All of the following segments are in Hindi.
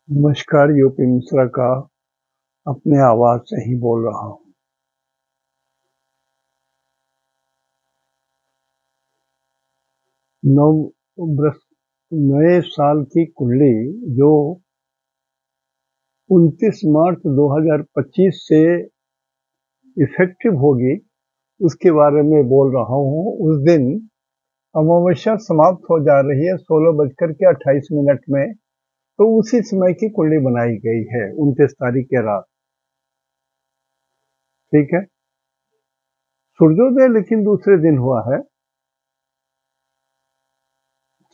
नमस्कार, यूपी मिश्रा का अपने आवाज से ही बोल रहा हूँ। नए साल की कुंडली जो 29 मार्च 2025 से इफेक्टिव होगी, उसके बारे में बोल रहा हूँ। उस दिन अमावस्या समाप्त हो जा रही है 16:28 में, तो उसी समय की कुंडली बनाई गई है 29 तारीख के रात। ठीक है, सूर्योदय लेकिन दूसरे दिन हुआ है।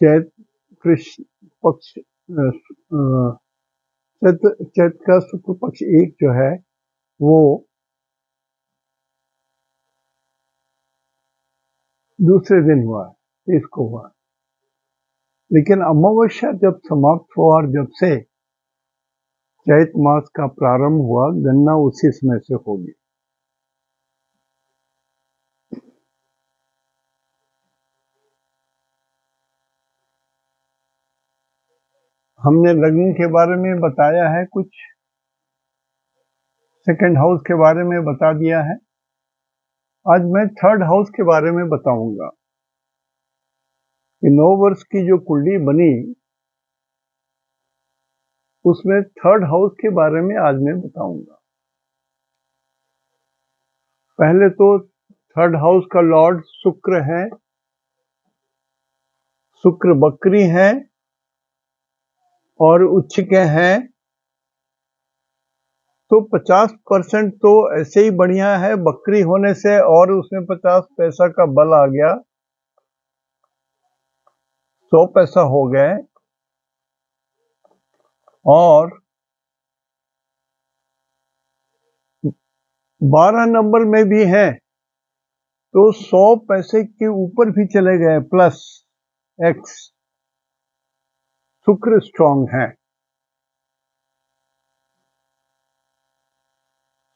चैत कृष्ण पक्ष चैत का शुक्ल पक्ष एक जो है वो दूसरे दिन हुआ है, इसको हुआ। लेकिन अमावस्या जब समाप्त हुआ और जब से चैत मास का प्रारंभ हुआ, गणना उसी समय से होगी। हमने लग्न के बारे में बताया है, कुछ सेकंड हाउस के बारे में बता दिया है। आज मैं थर्ड हाउस के बारे में बताऊंगा कि 9 वर्ष की जो कुंडली बनी उसमें थर्ड हाउस के बारे में आज मैं बताऊंगा। पहले तो थर्ड हाउस का लॉर्ड शुक्र है। शुक्र बकरी है और उच्च के हैं, तो 50% तो ऐसे ही बढ़िया है बकरी होने से, और उसमें 50 पैसा का बल आ गया, 100 पैसा हो गए। और 12 नंबर में भी है तो 100 पैसे के ऊपर भी चले गए, प्लस एक्स। शुक्र स्ट्रांग है,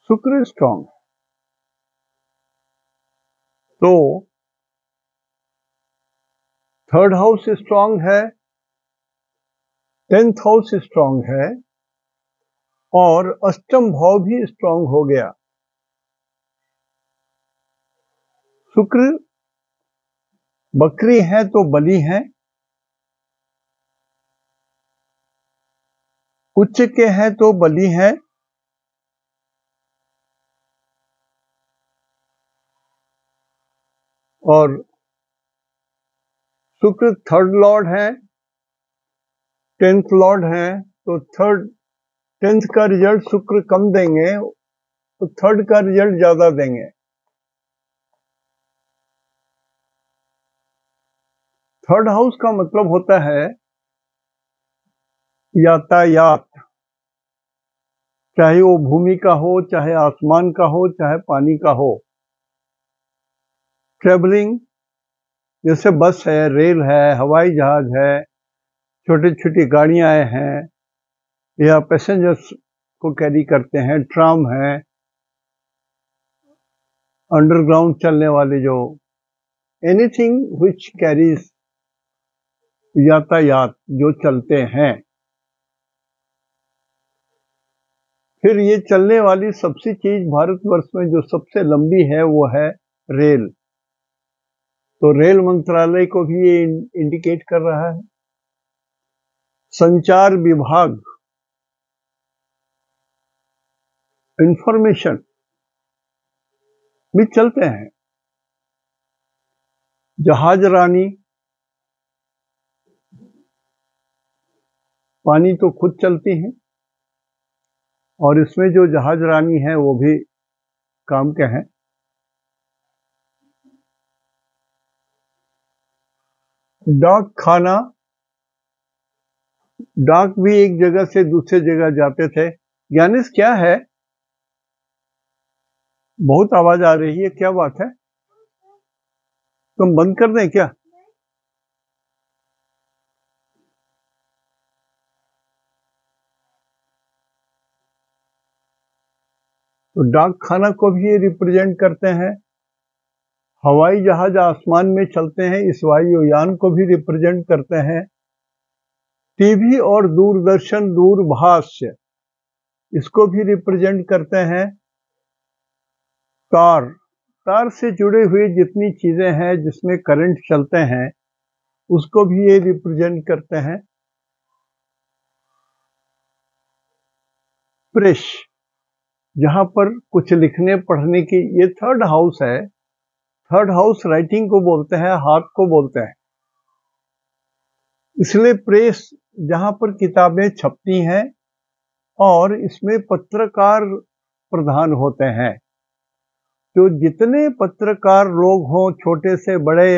शुक्र स्ट्रांग। तो थर्ड हाउस स्ट्रांग है, 10th हाउस स्ट्रांग है, और अष्टम भाव भी स्ट्रांग हो गया। शुक्र बकरी है तो बली है, उच्च के हैं तो बली है, और शुक्र थर्ड लॉर्ड है, 10th लॉर्ड है। तो 10th का रिजल्ट शुक्र कम देंगे तो थर्ड का रिजल्ट ज्यादा देंगे। थर्ड हाउस का मतलब होता है यातायात, चाहे वो भूमि का हो, चाहे आसमान का हो, चाहे पानी का हो। ट्रेवलिंग, जैसे बस है, रेल है, हवाई जहाज है, छोटी छोटी गाड़ियां हैं या पैसेंजर्स को कैरी करते हैं, ट्राम है, अंडरग्राउंड चलने वाले जो एनीथिंग विच कैरीज, यातायात जो चलते हैं। फिर ये चलने वाली सबसे चीज भारतवर्ष में जो सबसे लंबी है वो है रेल। तो रेल मंत्रालय को भी ये इंडिकेट कर रहा है। संचार विभाग, इंफॉर्मेशन भी चलते हैं। जहाज रानी, पानी तो खुद चलती हैं, और इसमें जो जहाज रानी है वो भी काम के हैं। डाक खाना, डाक भी एक जगह से दूसरे जगह जाते थे। ज्ञानेश क्या है, बहुत आवाज आ रही है, क्या बात है? तुम बंद कर दें क्या? तो डाक खाना को भी ये रिप्रेजेंट करते हैं। हवाई जहाज आसमान में चलते हैं, इस वायुयान को भी रिप्रेजेंट करते हैं। टीवी और दूरदर्शन दूरभाष, इसको भी रिप्रेजेंट करते हैं। तार, तार से जुड़े हुए जितनी चीजें हैं जिसमें करंट चलते हैं उसको भी ये रिप्रेजेंट करते हैं। प्रेस, जहां पर कुछ लिखने पढ़ने की, ये थर्ड हाउस है। थर्ड हाउस राइटिंग को बोलते हैं, हाथ को बोलते हैं। इसलिए प्रेस जहां पर किताबें छपती हैं और इसमें पत्रकार प्रधान होते हैं। जो जितने पत्रकार लोग हों, छोटे से बड़े,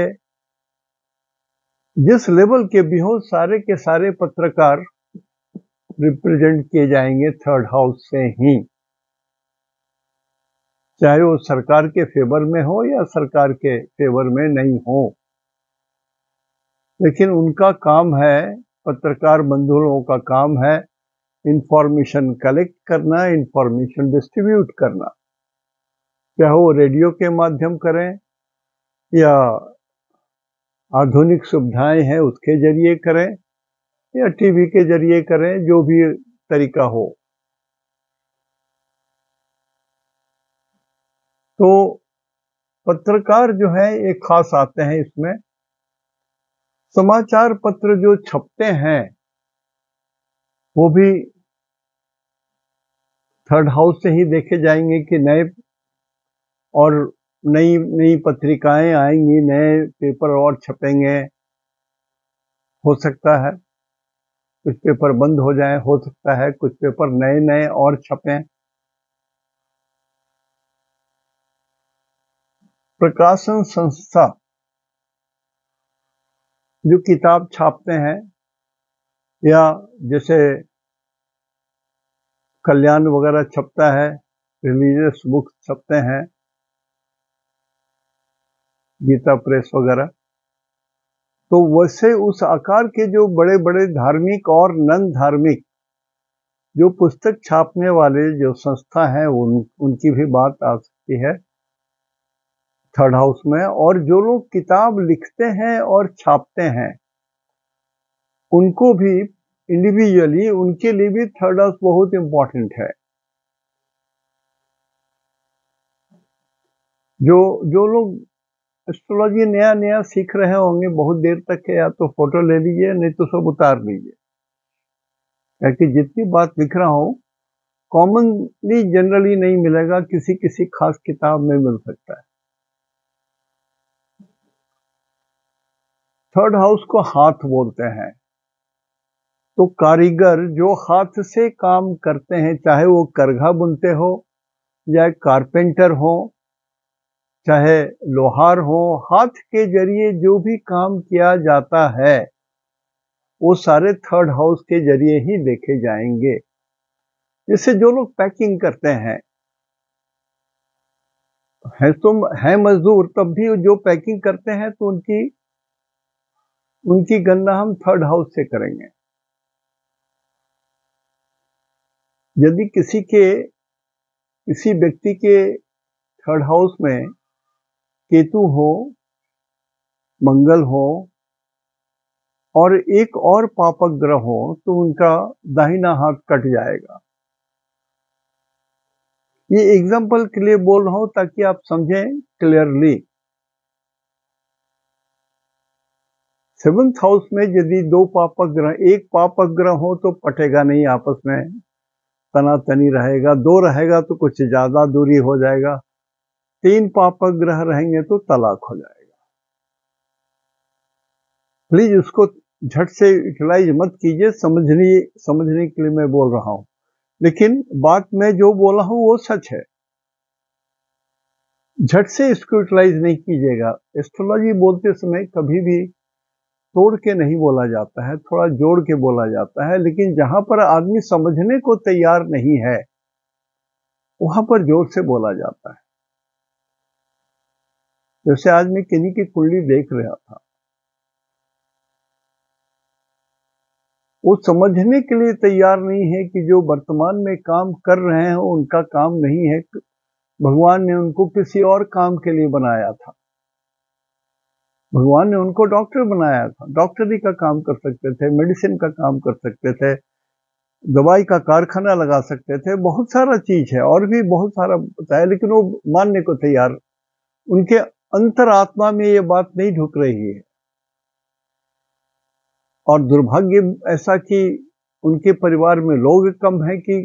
जिस लेवल के भी हों, सारे के सारे पत्रकार रिप्रेजेंट किए जाएंगे थर्ड हाउस से ही, चाहे वो सरकार के फेवर में हो या सरकार के फेवर में नहीं हो। लेकिन उनका काम है, पत्रकार बंधुओं का काम है इंफॉर्मेशन कलेक्ट करना, इंफॉर्मेशन डिस्ट्रीब्यूट करना, चाहे वो रेडियो के माध्यम करें या आधुनिक सुविधाएं हैं उसके जरिए करें या टीवी के जरिए करें, जो भी तरीका हो। तो पत्रकार जो है एक खास आते हैं इसमें। समाचार पत्र जो छपते हैं वो भी थर्ड हाउस से ही देखे जाएंगे कि नए और नई नई पत्रिकाएं आएंगी, नए पेपर और छपेंगे। हो सकता है कुछ पेपर बंद हो जाए, हो सकता है कुछ पेपर नए नए और छपें। प्रकाशन संस्था जो किताब छापते हैं, या जैसे कल्याण वगैरह छपता है, रिलीजियस बुक्स छपते हैं, गीता प्रेस वगैरह, तो वैसे उस आकार के जो बड़े बड़े धार्मिक और नन धार्मिक जो पुस्तक छापने वाले जो संस्था है उनकी भी बात आ सकती है थर्ड हाउस में। और जो लोग किताब लिखते हैं और छापते हैं उनको भी इंडिविजुअली, उनके लिए भी थर्ड हाउस बहुत इंपॉर्टेंट है। जो लोग एस्ट्रोलॉजी नया नया सीख रहे होंगे बहुत देर तक के, या तो फोटो ले लीजिए नहीं तो सब उतार लीजिए, क्योंकि जितनी बात लिख रहा हूं कॉमनली जनरली नहीं मिलेगा, किसी किसी खास किताब में मिल सकता है। थर्ड हाउस को हाथ बोलते हैं। तो कारीगर जो हाथ से काम करते हैं, चाहे वो करघा बुनते हो या कारपेंटर हो, चाहे लोहार हो, हाथ के जरिए जो भी काम किया जाता है वो सारे थर्ड हाउस के जरिए ही देखे जाएंगे। जैसे जो लोग पैकिंग करते हैं, है मजदूर, तब भी जो पैकिंग करते हैं तो उनकी गणना हम थर्ड हाउस से करेंगे। यदि किसी व्यक्ति के थर्ड हाउस में केतु हो, मंगल हो और एक और पापक ग्रह हो तो उनका दाहिना हाथ कट जाएगा। ये एग्जाम्पल के लिए बोल रहा हूं ताकि आप समझें क्लियरली। सेवंथ हाउस में यदि दो पापक ग्रह, एक पापक ग्रह हो तो पटेगा नहीं, आपस में तनातनी रहेगा। दो रहेगा तो कुछ ज्यादा दूरी हो जाएगा। तीन पापक ग्रह रहेंगे तो तलाक हो जाएगा। प्लीज उसको झट से यूटिलाइज मत कीजिए, समझने के लिए मैं बोल रहा हूं, लेकिन बात मैं जो बोला हूं वो सच है। झट से इसको यूटिलाइज नहीं कीजिएगा। एस्ट्रोलॉजी बोलते समय कभी भी तोड़ के नहीं बोला जाता है, थोड़ा जोड़ के बोला जाता है। लेकिन जहां पर आदमी समझने को तैयार नहीं है वहां पर जोर से बोला जाता है। जैसे आज मैं किन्हीं की कुंडली देख रहा था, वो समझने के लिए तैयार नहीं है कि जो वर्तमान में काम कर रहे हैं उनका काम नहीं है, भगवान ने उनको किसी और काम के लिए बनाया था। भगवान ने उनको डॉक्टर बनाया था, डॉक्टरी का काम कर सकते थे, मेडिसिन का काम कर सकते थे, दवाई का कारखाना लगा सकते थे, बहुत सारा चीज है और भी बहुत सारा बताया, लेकिन वो मानने को तैयार, उनके अंतरात्मा में ये बात नहीं ढुक रही है। और दुर्भाग्य ऐसा कि उनके परिवार में लोग कम हैं कि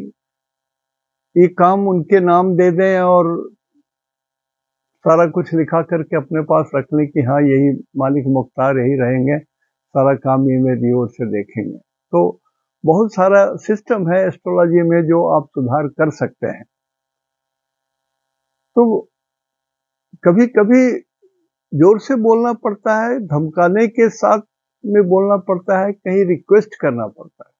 ये काम उनके नाम दे दें और सारा कुछ लिखा करके अपने पास रख लें कि हाँ यही मालिक मुख्तार यही रहेंगे, सारा काम ये मेरी ओर से देखेंगे। तो बहुत सारा सिस्टम है एस्ट्रोलॉजी में जो आप सुधार कर सकते हैं। तो कभी कभी जोर से बोलना पड़ता है, धमकाने के साथ में बोलना पड़ता है, कहीं रिक्वेस्ट करना पड़ता है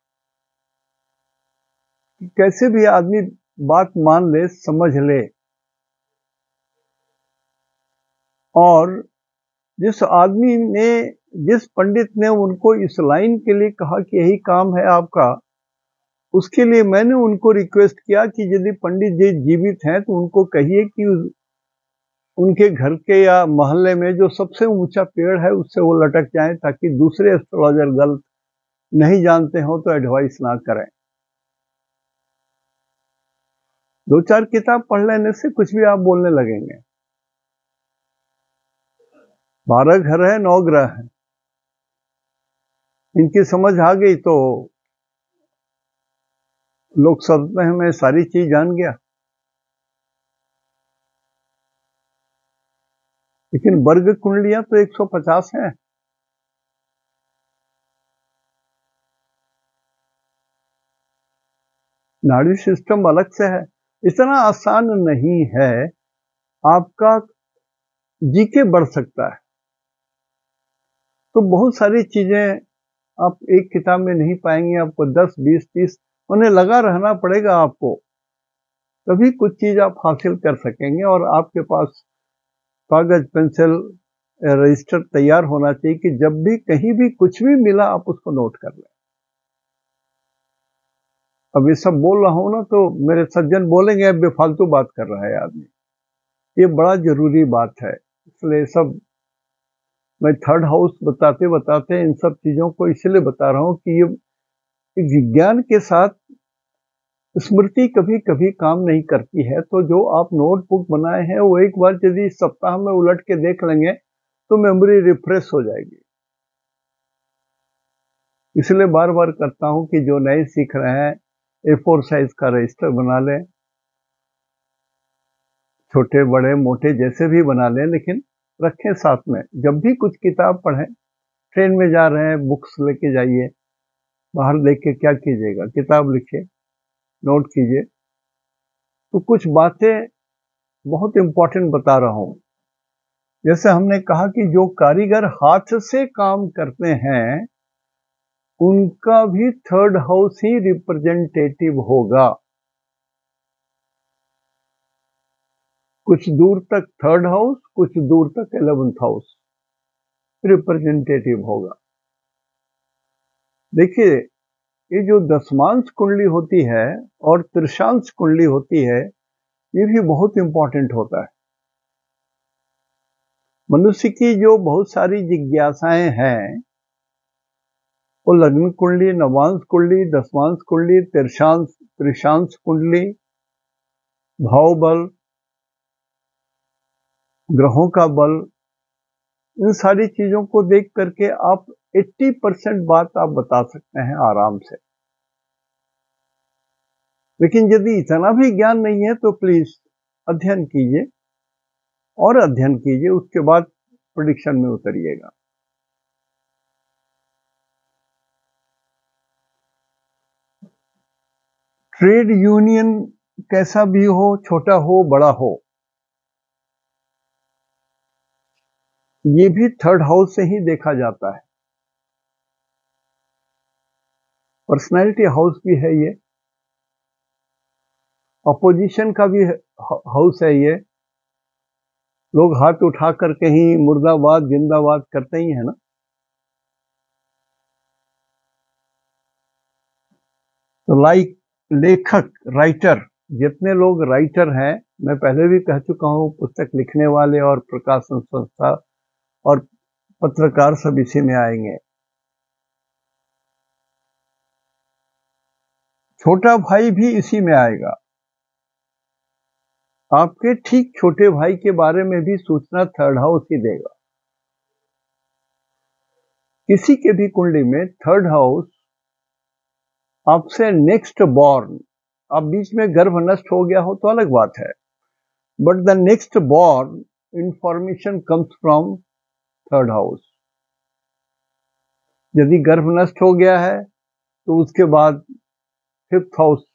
कि कैसे भी आदमी बात मान ले, समझ ले। और जिस आदमी ने, जिस पंडित ने उनको इस लाइन के लिए कहा कि यही काम है आपका, उसके लिए मैंने उनको रिक्वेस्ट किया कि यदि पंडित जी जीवित हैं तो उनको कहिए कि उनके घर के या मोहल्ले में जो सबसे ऊंचा पेड़ है उससे वो लटक जाएं, ताकि दूसरे एस्ट्रोलॉजर गलत नहीं जानते हो तो एडवाइस ना करें। 2-4 किताब पढ़ लेने से कुछ भी आप बोलने लगेंगे। 12 घर है, 9 ग्रह है, इनकी समझ आ गई तो लोग समझते हैं मैं सारी चीज जान गया। लेकिन वर्ग कुंडलियां तो 150 हैं। नाड़ी सिस्टम अलग से है, इतना आसान नहीं है। आपका जीके बढ़ सकता है। तो बहुत सारी चीजें आप एक किताब में नहीं पाएंगे, आपको 10, 20, 30 उन्हें लगा रहना पड़ेगा आपको, तभी कुछ चीज आप हासिल कर सकेंगे। और आपके पास कागज, पेंसिल, रजिस्टर तैयार होना चाहिए कि जब भी कहीं भी कुछ भी मिला आप उसको नोट कर लें। अब ये सब बोल रहा हूं ना तो मेरे सज्जन बोलेंगे अब बेफालतू बात कर रहा है आदमी। ये बड़ा जरूरी बात है, इसलिए सब मैं थर्ड हाउस बताते बताते इन सब चीजों को इसलिए बता रहा हूं कि ये विज्ञान के साथ स्मृति कभी कभी काम नहीं करती है। तो जो आप नोटबुक बनाए हैं वो एक बार यदि सप्ताह में उलट के देख लेंगे तो मेमोरी रिफ्रेश हो जाएगी। इसलिए बार बार करता हूं कि जो नए सीख रहे हैं A4 साइज का रजिस्टर बना लें, छोटे बड़े मोटे जैसे भी बना लें, लेकिन रखें साथ में। जब भी कुछ किताब पढ़ें, ट्रेन में जा रहे हैं बुक्स लेके जाइए, बाहर देख के क्या कीजिएगा, किताब लिखिए, नोट कीजिए। तो कुछ बातें बहुत इंपॉर्टेंट बता रहा हूं। जैसे हमने कहा कि जो कारीगर हाथ से काम करते हैं उनका भी थर्ड हाउस ही रिप्रेजेंटेटिव होगा। कुछ दूर तक थर्ड हाउस, कुछ दूर तक 11th हाउस रिप्रेजेंटेटिव होगा। देखिए, ये जो दशमांश कुंडली होती है और त्रिशांश कुंडली होती है, ये भी बहुत इंपॉर्टेंट होता है। मनुष्य की जो बहुत सारी जिज्ञासाएं हैं, वो लग्न कुंडली, नवांश कुंडली, दशमांश कुंडली, त्रिशांश कुंडली, भाव बल, ग्रहों का बल, इन सारी चीजों को देख करके आप 80% बात आप बता सकते हैं आराम से। लेकिन यदि इतना भी ज्ञान नहीं है तो प्लीज अध्ययन कीजिए और अध्ययन कीजिए, उसके बाद प्रेडिक्शन में उतरिएगा। ट्रेड यूनियन कैसा भी हो, छोटा हो बड़ा हो, ये भी थर्ड हाउस से ही देखा जाता है। पर्सनैलिटी हाउस भी है ये, अपोजिशन का भी हाउस है ये। लोग हाथ उठा करके ही मुर्दाबाद जिंदाबाद करते ही है ना। तो लाइक लेखक, राइटर, जितने लोग राइटर हैं, मैं पहले भी कह चुका हूं, पुस्तक लिखने वाले और प्रकाशन संस्था और पत्रकार सब इसी में आएंगे। छोटा भाई भी इसी में आएगा। आपके ठीक छोटे भाई के बारे में भी सूचना थर्ड हाउस ही देगा। किसी के भी कुंडली में थर्ड हाउस आपसे नेक्स्ट बॉर्न, अब बीच में गर्भ नष्ट हो गया हो तो अलग बात है, but the next born information comes from third house. यदि गर्भ नष्ट हो गया है तो उसके बाद फिफ्थ हाउस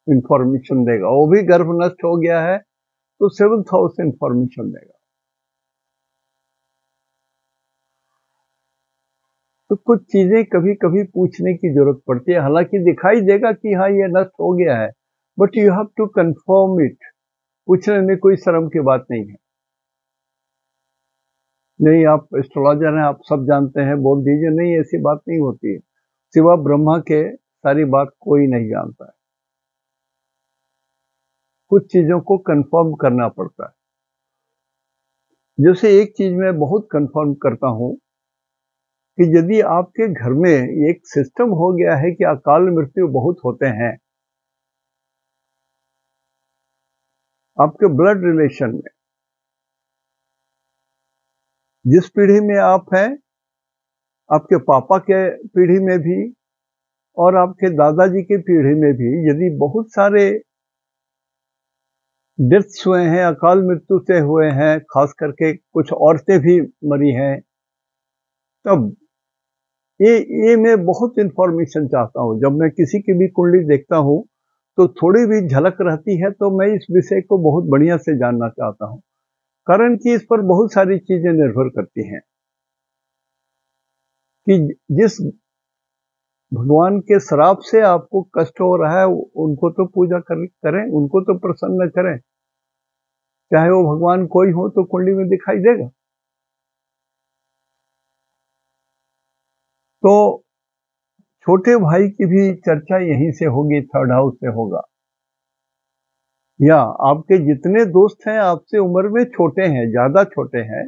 इंफॉर्मेशन देगा, वो भी गर्भ नष्ट हो गया है तो सेवंथ हाउस इंफॉर्मेशन देगा। तो कुछ चीजें कभी कभी पूछने की जरूरत पड़ती है, हालांकि दिखाई देगा कि हाँ ये नष्ट हो गया है, but you have to confirm it. पूछने में कोई शर्म की बात नहीं है। नहीं आप एस्ट्रोलॉजर हैं, आप सब जानते हैं, बोल दीजिए, नहीं ऐसी बात नहीं होती है। सिवा ब्रह्मा के सारी बात कोई नहीं जानता है। कुछ चीजों को कंफर्म करना पड़ता है। जैसे एक चीज मैं बहुत कंफर्म करता हूं कि यदि आपके घर में एक सिस्टम हो गया है कि अकाल मृत्यु बहुत होते हैं आपके ब्लड रिलेशन में, जिस पीढ़ी में आप हैं, आपके पापा के पीढ़ी में भी और आपके दादाजी की पीढ़ी में भी, यदि बहुत सारे डेथ्स हुए हैं, अकाल मृत्यु से हुए हैं, खास करके कुछ औरतें भी मरी हैं, तब ये मैं बहुत इंफॉर्मेशन चाहता हूं। जब मैं किसी की भी कुंडली देखता हूं तो थोड़ी भी झलक रहती है तो मैं इस विषय को बहुत बढ़िया से जानना चाहता हूं, कारण कि इस पर बहुत सारी चीजें निर्भर करती हैं कि जिस भगवान के श्राप से आपको कष्ट हो रहा है उनको तो पूजा करें, उनको तो प्रसन्न करें, चाहे वो भगवान कोई हो तो कुंडली में दिखाई देगा। तो छोटे भाई की भी चर्चा यहीं से होगी, थर्ड हाउस से होगा। या आपके जितने दोस्त हैं आपसे उम्र में छोटे हैं, ज्यादा छोटे हैं,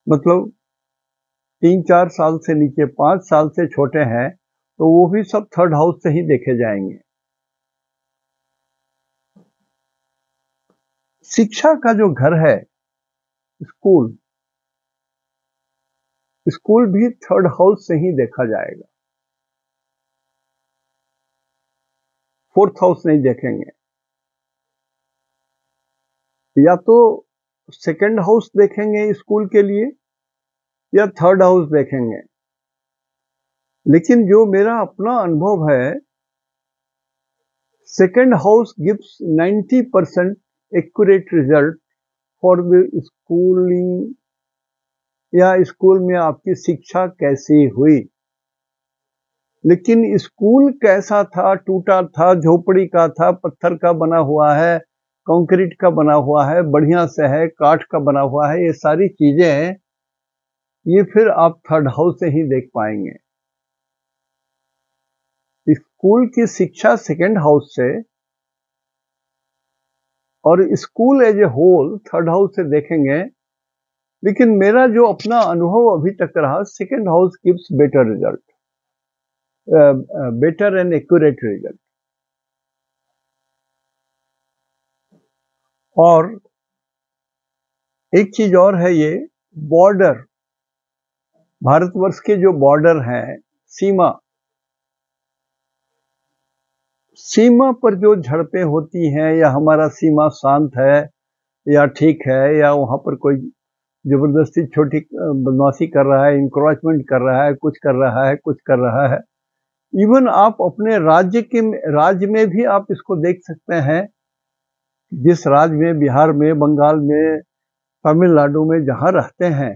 मतलब 3-4 साल से नीचे, 5 साल से छोटे हैं, तो वो भी सब थर्ड हाउस से ही देखे जाएंगे। शिक्षा का जो घर है, स्कूल, स्कूल भी थर्ड हाउस से ही देखा जाएगा, फोर्थ हाउस नहीं देखेंगे। या तो सेकंड हाउस देखेंगे स्कूल के लिए या थर्ड हाउस देखेंगे। लेकिन जो मेरा अपना अनुभव है, second house gives 90% accurate result for the schooling, या स्कूल में आपकी शिक्षा कैसी हुई। लेकिन स्कूल कैसा था, टूटा था, झोपड़ी का था, पत्थर का बना हुआ है, कंक्रीट का बना हुआ है, बढ़िया से है, काठ का बना हुआ है, ये सारी चीजें ये फिर आप थर्ड हाउस से ही देख पाएंगे। स्कूल की शिक्षा सेकंड हाउस से और school as a whole third house से देखेंगे। लेकिन मेरा जो अपना अनुभव अभी तक रहा, second house gives better result, better and accurate result. और एक चीज और है, ये बॉर्डर, भारतवर्ष के जो बॉर्डर हैं, सीमा, सीमा पर जो झड़पें होती हैं, या हमारा सीमा शांत है या ठीक है, या वहां पर कोई जबरदस्ती छोटी बदमाशी कर रहा है, इंक्रोचमेंट कर रहा है, कुछ कर रहा है, कुछ कर रहा है। इवन आप अपने राज्य में भी आप इसको देख सकते हैं। जिस राज्य में, बिहार में, बंगाल में, तमिलनाडु में जहां रहते हैं,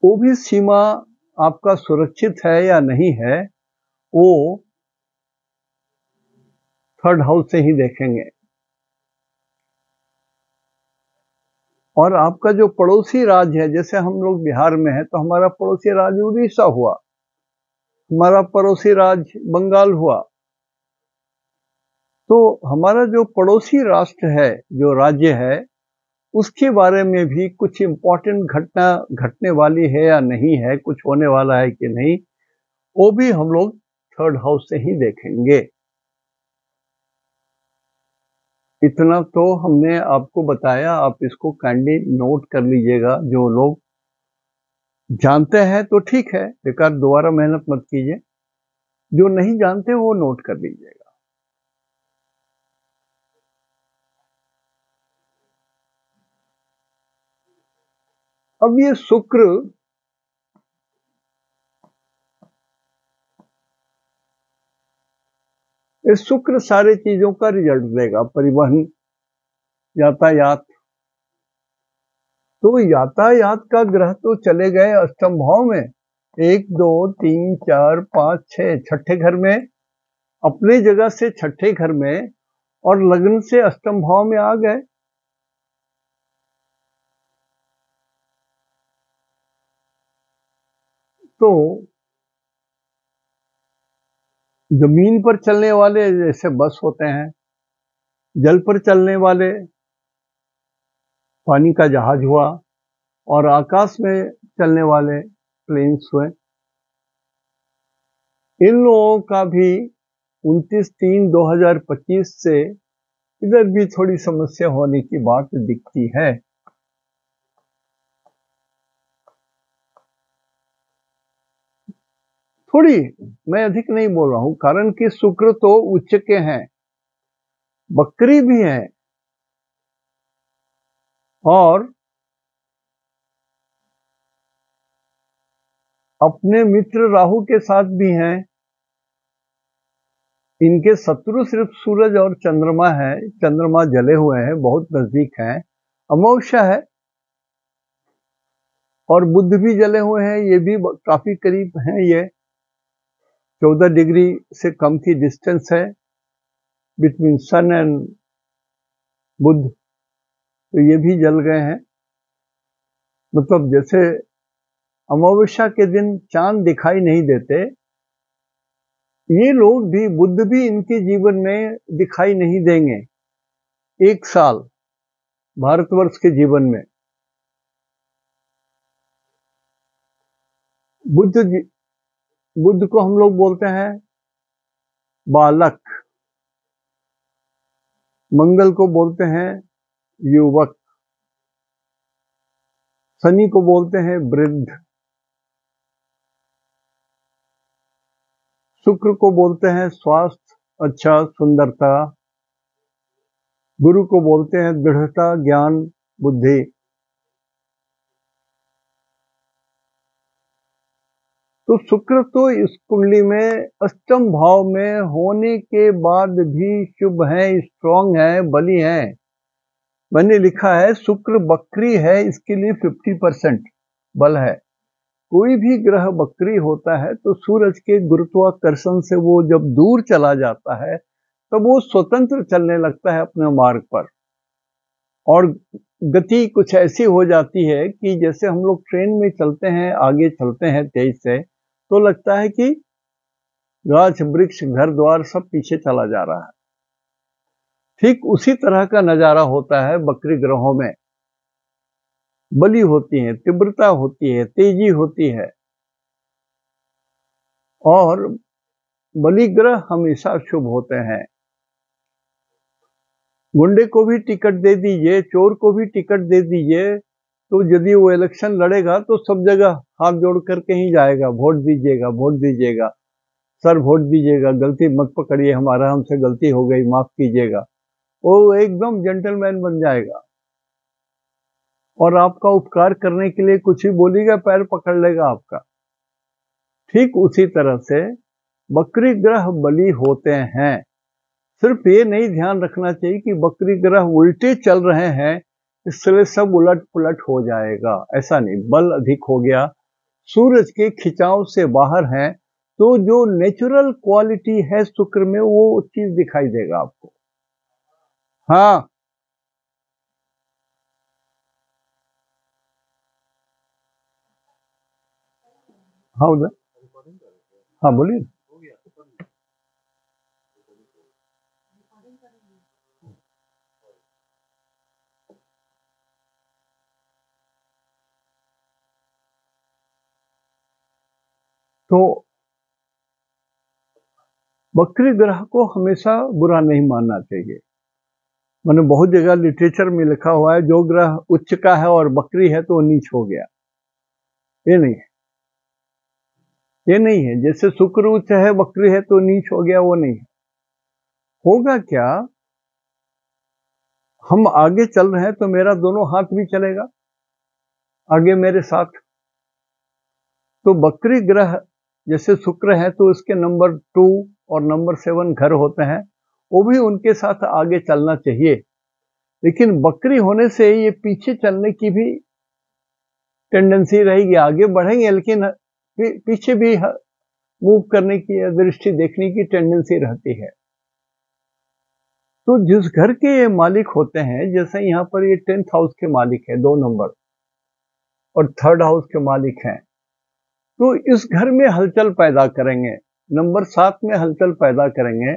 वो भी सीमा आपका सुरक्षित है या नहीं है, वो थर्ड हाउस से ही देखेंगे। और आपका जो पड़ोसी राज्य है, जैसे हम लोग बिहार में हैं तो हमारा पड़ोसी राज्य उड़ीसा हुआ, हमारा पड़ोसी राज्य बंगाल हुआ। तो हमारा जो पड़ोसी राष्ट्र है, जो राज्य है, उसके बारे में भी कुछ इम्पोर्टेंट घटना घटने वाली है या नहीं है, कुछ होने वाला है कि नहीं, वो भी हम लोग थर्ड हाउस से ही देखेंगे। इतना तो हमने आपको बताया, आप इसको काइंडली नोट कर लीजिएगा। जो लोग जानते हैं तो ठीक है, बेकार दोबारा मेहनत मत कीजिए। जो नहीं जानते वो नोट कर लीजिएगा। अब ये शुक्र सारे चीजों का रिजल्ट देगा। परिवहन, यातायात, तो यातायात का ग्रह तो चले गए अष्टम भाव में, 1 2 3 4 5 6 छठे घर में, अपने जगह से छठे घर में, और लग्न से अष्टम भाव में आ गए। तो जमीन पर चलने वाले जैसे बस होते हैं, जल पर चलने वाले पानी का जहाज हुआ, और आकाश में चलने वाले प्लेन्स हुए। इन लोगों का भी 29/3/2025 से इधर भी थोड़ी समस्या होने की बात दिखती है। थोड़ी, मैं अधिक नहीं बोल रहा हूं, कारण कि शुक्र तो उच्च के हैं, बकरी भी है, और अपने मित्र राहु के साथ भी हैं। इनके शत्रु सिर्फ सूरज और चंद्रमा है। चंद्रमा जले हुए हैं, बहुत नजदीक हैं। अमावस्या है, और बुध भी जले हुए हैं, ये भी काफी करीब हैं। ये 14 डिग्री से कम की डिस्टेंस है बिटवीन सन एंड बुध, तो ये भी जल गए हैं। मतलब जैसे अमावस्या के दिन चांद दिखाई नहीं देते, ये लोग भी, बुध भी इनके जीवन में दिखाई नहीं देंगे 1 साल भारतवर्ष के जीवन में। बुध को हम लोग बोलते हैं बालक, मंगल को बोलते हैं युवक, शनि को बोलते हैं वृद्ध, शुक्र को बोलते हैं स्वास्थ्य, अच्छा, सुंदरता, गुरु को बोलते हैं दृढ़ता, ज्ञान, बुद्धि। तो शुक्र तो इस कुंडली में अष्टम भाव में होने के बाद भी शुभ है, स्ट्रांग है, बली है। मैंने लिखा है शुक्र बकरी है, इसके लिए 50% बल है। कोई भी ग्रह बकरी होता है तो सूरज के गुरुत्वाकर्षण से वो जब दूर चला जाता है तब वो स्वतंत्र चलने लगता है अपने मार्ग पर, और गति कुछ ऐसी हो जाती है कि जैसे हम लोग ट्रेन में चलते हैं, आगे चलते हैं तेज से, तो लगता है कि गाछ वृक्ष घर द्वार सब पीछे चला जा रहा है। ठीक उसी तरह का नजारा होता है बकरी ग्रहों में। बली होती है, तीव्रता होती है, तेजी होती है, और बलि ग्रह हमेशा शुभ होते हैं। गुंडे को भी टिकट दे दीजिए, चोर को भी टिकट दे दीजिए, तो यदि वो इलेक्शन लड़ेगा तो सब जगह हाथ जोड़ करके ही जाएगा, वोट दीजिएगा, वोट दीजिएगा, सर वोट दीजिएगा, गलती मत पकड़िए, हमारा हमसे गलती हो गई, माफ कीजिएगा। वो एकदम जेंटलमैन बन जाएगा, और आपका उपकार करने के लिए कुछ ही बोलेगा, पैर पकड़ लेगा आपका। ठीक उसी तरह से बकरी ग्रह बली होते हैं। सिर्फ ये नहीं ध्यान रखना चाहिए कि बकरी ग्रह उल्टे चल रहे हैं इसलिए सब उलट पुलट हो जाएगा, ऐसा नहीं। बल अधिक हो गया, सूरज के खिंचाव से बाहर है, तो जो नेचुरल क्वालिटी है शुक्र में वो चीज दिखाई देगा आपको। हाँ हाँ उधर, हाँ बोलिए। तो बकरी ग्रह को हमेशा बुरा नहीं मानना चाहिए। मैंने बहुत जगह लिटरेचर में लिखा हुआ है जो ग्रह उच्च का है और बकरी है तो वो नीच हो गया। ये नहीं है, ये नहीं है। जैसे शुक्र उच्च है बकरी है तो नीच हो गया, वो नहीं है। होगा क्या, हम आगे चल रहे हैं तो मेरा दोनों हाथ भी चलेगा आगे मेरे साथ। तो बकरी ग्रह जैसे शुक्र है तो उसके नंबर 2 और नंबर 7 घर होते हैं, वो भी उनके साथ आगे चलना चाहिए। लेकिन बकरी होने से ये पीछे चलने की भी टेंडेंसी रहेगी। आगे बढ़ेंगे लेकिन पीछे भी मूव करने की, दृष्टि देखने की टेंडेंसी रहती है। तो जिस घर के ये मालिक होते हैं, जैसे यहाँ पर ये 10th हाउस के मालिक है 2 नंबर, और 3rd हाउस के मालिक हैं, तो इस घर में हलचल पैदा करेंगे। नंबर 7 में हलचल पैदा करेंगे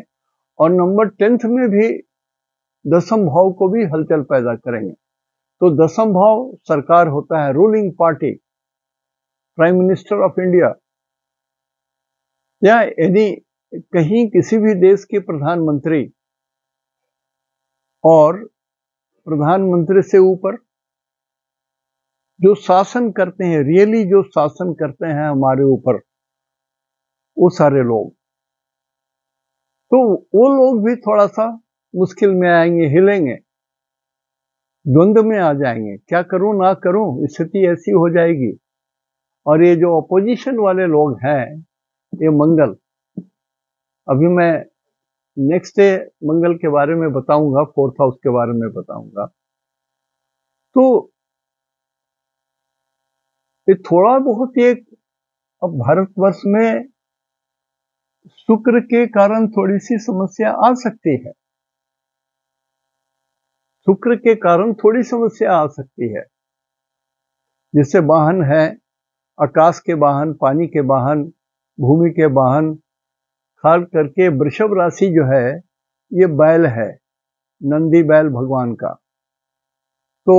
और नंबर 10th में भी 10th भाव को भी हलचल पैदा करेंगे। तो 10th भाव सरकार होता है, ruling party, prime minister of India, या यदि कहीं किसी भी देश के प्रधानमंत्री और प्रधानमंत्री से ऊपर जो शासन करते हैं, रियली जो शासन करते हैं हमारे ऊपर, वो सारे लोग, तो वो लोग भी थोड़ा सा मुश्किल में आएंगे, हिलेंगे, द्वंद्व में आ जाएंगे, क्या करूं ना करूं, स्थिति ऐसी हो जाएगी। और ये जो अपोजिशन वाले लोग हैं, ये मंगल, अभी मैं नेक्स्ट डे मंगल के बारे में बताऊंगा, 4th हाउस के बारे में बताऊंगा। तो ये थोड़ा बहुत ये अब भारतवर्ष में शुक्र के कारण थोड़ी सी समस्या आ सकती है, शुक्र के कारण थोड़ी समस्या आ सकती है। जैसे वाहन है, आकाश के वाहन, पानी के वाहन, भूमि के वाहन, खास करके वृषभ राशि जो है ये बैल है, नंदी बैल भगवान का। तो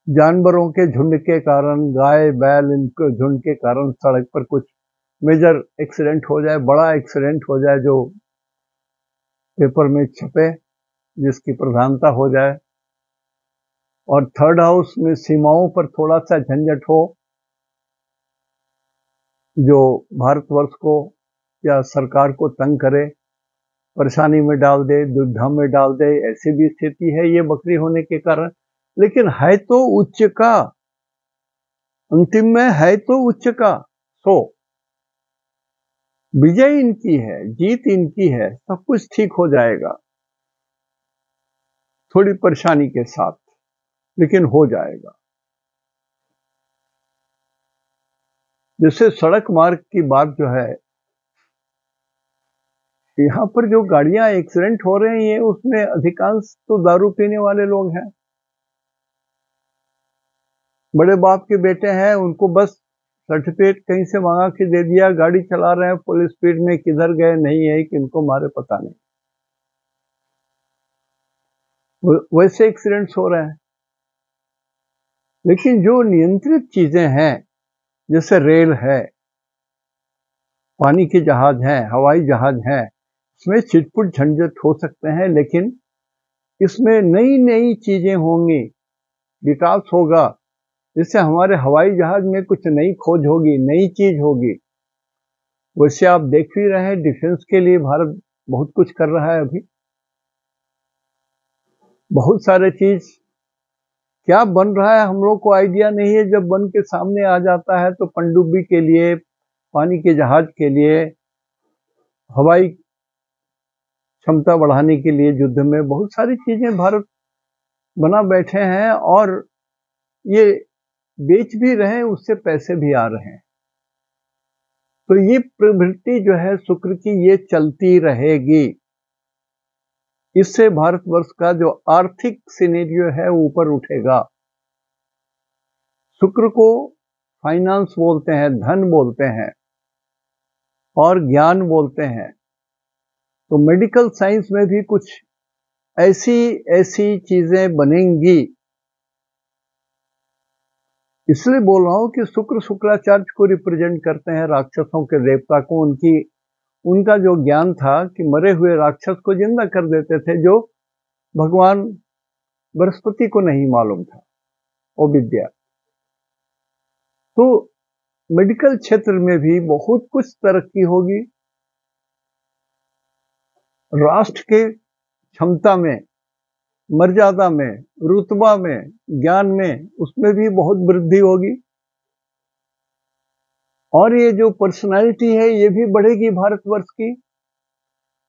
जानवरों के झुंड के कारण, गाय बैल इनके झुंड के कारण सड़क पर कुछ मेजर एक्सीडेंट हो जाए, बड़ा एक्सीडेंट हो जाए जो पेपर में छपे, जिसकी प्रधानता हो जाए। और 3rd हाउस में सीमाओं पर थोड़ा सा झंझट हो, जो भारतवर्ष को या सरकार को तंग करे, परेशानी में डाल दे, दुविधा में डाल दे, ऐसी भी स्थिति है ये बकरी होने के कारण। लेकिन है तो उच्च का, अंतिम में है तो उच्च का, सो विजय इनकी है, जीत इनकी है, सब कुछ ठीक हो जाएगा, थोड़ी परेशानी के साथ, लेकिन हो जाएगा। जैसे सड़क मार्ग की बात जो है, यहाँ पर जो गाड़ियां एक्सीडेंट हो रहे हैं उसमें अधिकांश तो दारू पीने वाले लोग हैं, बड़े बाप के बेटे हैं, उनको बस सर्टिफिकेट कहीं से मंगा के दे दिया, गाड़ी चला रहे हैं फुल स्पीड में, किधर गए नहीं है कि इनको मारे पता नहीं, वैसे एक्सीडेंट्स हो रहे हैं। लेकिन जो नियंत्रित चीजें हैं, जैसे रेल है, पानी के जहाज हैं, हवाई जहाज हैं, इसमें छिटपुट झंझट हो सकते हैं, लेकिन इसमें नई नई चीजें होंगी, विकास होगा। जैसे हमारे हवाई जहाज में कुछ नई खोज होगी, नई चीज होगी, वैसे आप देख भी रहे हैं डिफेंस के लिए भारत बहुत कुछ कर रहा है। अभी बहुत सारे चीज क्या बन रहा है हम लोग को आइडिया नहीं है, जब बन के सामने आ जाता है तो पनडुब्बी के लिए, पानी के जहाज के लिए, हवाई क्षमता बढ़ाने के लिए, युद्ध में बहुत सारी चीजें भारत बना बैठे हैं और ये बेच भी रहे हैं, उससे पैसे भी आ रहे हैं। तो ये प्रवृत्ति जो है शुक्र की, ये चलती रहेगी। इससे भारतवर्ष का जो आर्थिक सिनेरियो है ऊपर उठेगा। शुक्र को फाइनेंस बोलते हैं, धन बोलते हैं और ज्ञान बोलते हैं। तो मेडिकल साइंस में भी कुछ ऐसी ऐसी चीजें बनेंगी, इसलिए बोल रहा हूं कि शुक्र शुक्राचार्य को रिप्रेजेंट करते हैं, राक्षसों के देवता को। उनका जो ज्ञान था कि मरे हुए राक्षस को जिंदा कर देते थे, जो भगवान बृहस्पति को नहीं मालूम था वो विद्या। तो मेडिकल क्षेत्र में भी बहुत कुछ तरक्की होगी। राष्ट्र के क्षमता में, मर्यादा में, रुतबा में, ज्ञान में, उसमें भी बहुत वृद्धि होगी। और ये जो पर्सनालिटी है ये भी बढ़ेगी भारतवर्ष की।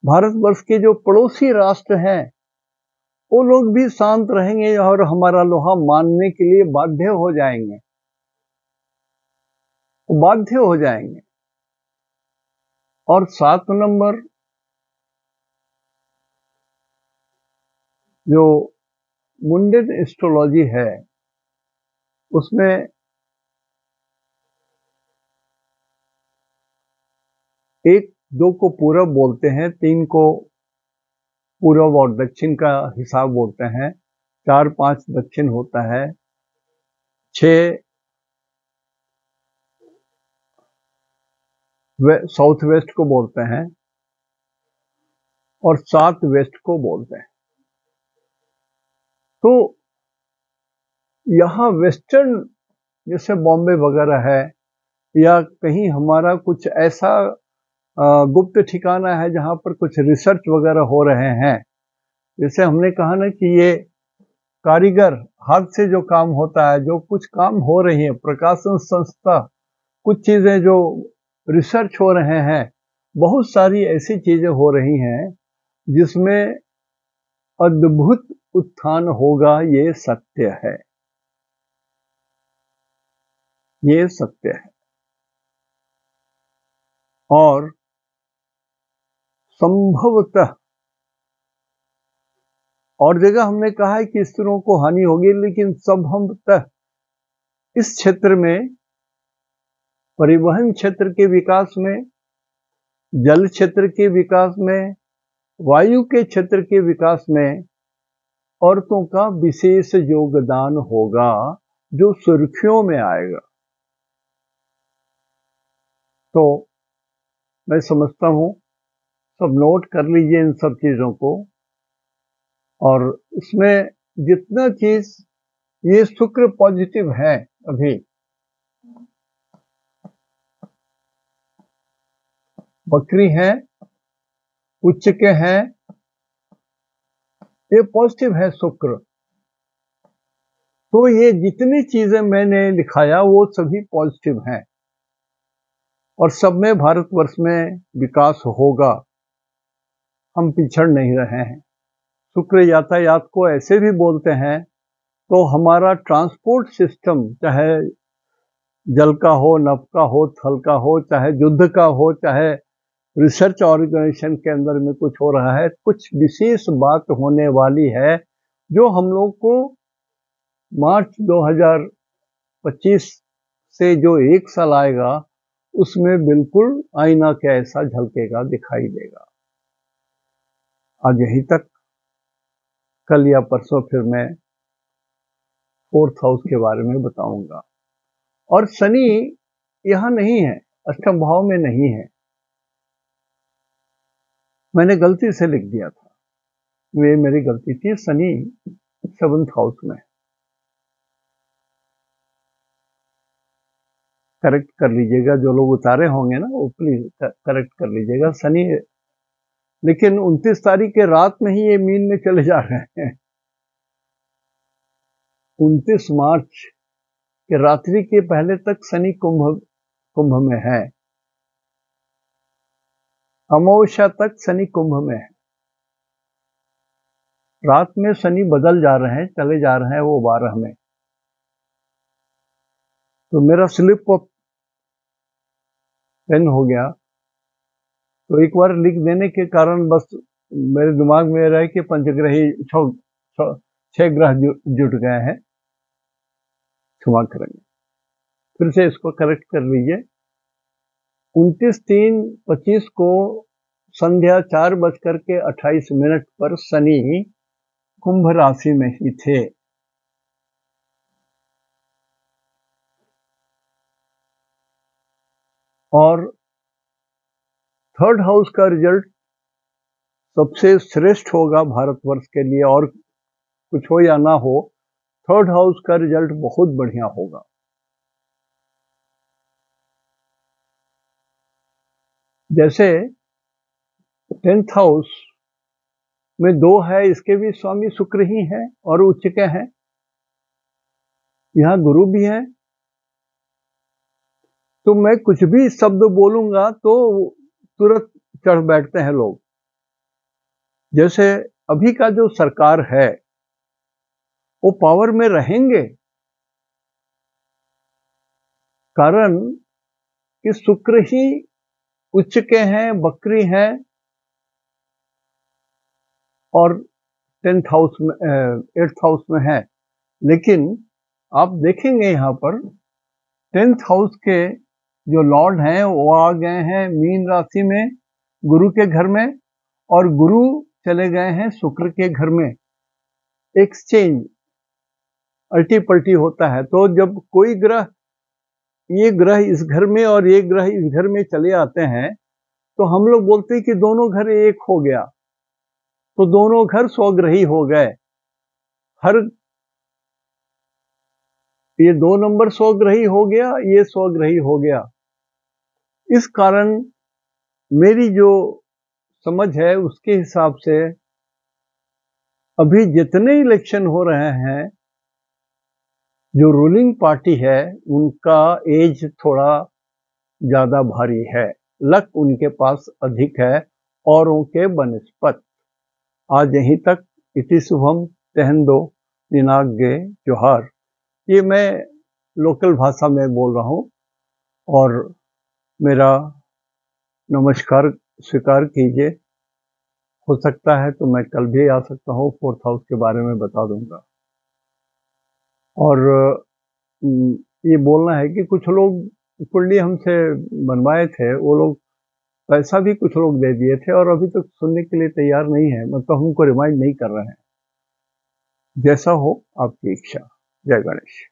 भारतवर्ष के जो पड़ोसी राष्ट्र हैं वो लोग भी शांत रहेंगे और हमारा लोहा मानने के लिए बाध्य हो जाएंगे, बाध्य हो जाएंगे। और 7 नंबर जो मुंडन एस्ट्रोलॉजी है उसमें 1-2 को पूरब बोलते हैं, 3 को पूर्व और दक्षिण का हिसाब बोलते हैं, 4-5 दक्षिण होता है, 6 साउथ वेस्ट को बोलते हैं और 7 वेस्ट को बोलते हैं। तो यहाँ वेस्टर्न जैसे बॉम्बे वगैरह है या कहीं हमारा कुछ ऐसा गुप्त ठिकाना है जहां पर कुछ रिसर्च वगैरह हो रहे हैं, जैसे हमने कहा ना कि ये कारीगर हाथ से जो काम होता है, जो कुछ काम हो रही है, प्रकाशन संस्था, कुछ चीजें जो रिसर्च हो रहे हैं, बहुत सारी ऐसी चीजें हो रही हैं जिसमें अद्भुत उत्थान होगा। ये सत्य है, ये सत्य है। और संभवतः और जगह हमने कहा है कि स्त्रियों को हानि होगी, लेकिन संभवतः इस क्षेत्र में, परिवहन क्षेत्र के विकास में, जल क्षेत्र के विकास में, वायु के क्षेत्र के विकास में औरतों का विशेष योगदान होगा जो सुर्खियों में आएगा। तो मैं समझता हूं सब नोट कर लीजिए इन सब चीजों को। और इसमें जितना चीज ये शुक्र पॉजिटिव है, अभी बकरी है, उच्च के हैं, ये पॉजिटिव है शुक्र। तो ये जितनी चीजें मैंने लिखाया वो सभी पॉजिटिव हैं और सब में भारतवर्ष में विकास होगा, हम पिछड़ नहीं रहे हैं। शुक्र यातायात को ऐसे भी बोलते हैं। तो हमारा ट्रांसपोर्ट सिस्टम, चाहे जल का हो, नभ का हो, थल का हो, चाहे युद्ध का हो, चाहे रिसर्च ऑर्गेनाइजेशन के अंदर में कुछ हो रहा है, कुछ विशेष बात होने वाली है जो हम लोग को मार्च 2025 से जो 1 साल आएगा उसमें बिल्कुल आईना के ऐसा झलकेगा, दिखाई देगा। आज यहीं तक, कल या परसों फिर मैं 4th हाउस के बारे में बताऊंगा। और शनि यहां नहीं है, अष्टम भाव में नहीं है, मैंने गलती से लिख दिया था, ये मेरी गलती थी। शनि 7th हाउस में, करेक्ट कर लीजिएगा, जो लोग उतारे होंगे ना वो प्लीज करेक्ट कर लीजिएगा। शनि लेकिन 29 तारीख के रात में ही ये मीन में चले जा रहे हैं। 29 मार्च के रात्रि के पहले तक शनि कुंभ में है, अमावस्या तक शनि कुंभ में है। रात में शनि बदल जा रहे हैं, चले जा रहे हैं वो 12 में। तो मेरा स्लिप ऑफ पेन हो गया, तो एक बार लिख देने के कारण बस मेरे दिमाग में रहे कि पंचग्रही 6 ग्रह जुट गए हैं, क्षमा करेंगे। फिर से इसको करेक्ट कर लीजिए। 29/3/25 को संध्या 4:28 पर शनि कुंभ राशि में ही थे। और थर्ड हाउस का रिजल्ट सबसे श्रेष्ठ होगा भारतवर्ष के लिए, और कुछ हो या ना हो, थर्ड हाउस का रिजल्ट बहुत बढ़िया होगा। जैसे 10th हाउस में 2 है, इसके भी स्वामी शुक्र ही हैं और उच्च के हैं। यहां गुरु भी है, तो मैं कुछ भी शब्द बोलूंगा तो तुरंत चढ़ बैठते हैं लोग। जैसे अभी का जो सरकार है वो पावर में रहेंगे, कारण कि शुक्र ही उच्च के हैं, बकरी हैं, और 8th हाउस में है। लेकिन आप देखेंगे यहां पर 10th हाउस के जो लॉर्ड हैं वो आ गए हैं मीन राशि में, गुरु के घर में, और गुरु चले गए हैं शुक्र के घर में। एक्सचेंज, अल्टी पल्टी होता है। तो जब कोई ग्रह, ये ग्रह इस घर में और ये ग्रह इस घर में चले आते हैं, तो हम लोग बोलते हैं कि दोनों घर एक हो गया, तो दोनों घर स्वग्रही हो गए। ये 2 नंबर स्वग्रही हो गया, ये स्वग्रही हो गया। इस कारण मेरी जो समझ है उसके हिसाब से अभी जितने इलेक्शन हो रहे हैं, जो रूलिंग पार्टी है उनका एज थोड़ा ज्यादा भारी है, लक उनके पास अधिक है औरों के बनस्पत। आज यहीं तक। इति शुभम तेहंदो दिनाग्गे जोहार। ये मैं लोकल भाषा में बोल रहा हूँ, और मेरा नमस्कार स्वीकार कीजिए। हो सकता है तो मैं कल भी आ सकता हूँ, 4th हाउस के बारे में बता दूंगा। और ये बोलना है कि कुछ लोग कुंडली हमसे बनवाए थे, वो लोग पैसा भी कुछ लोग दे दिए थे और अभी तक सुनने के लिए तैयार नहीं है, मतलब हमको रिमाइंड नहीं कर रहे हैं। जैसा हो आपकी इच्छा। जय गणेश।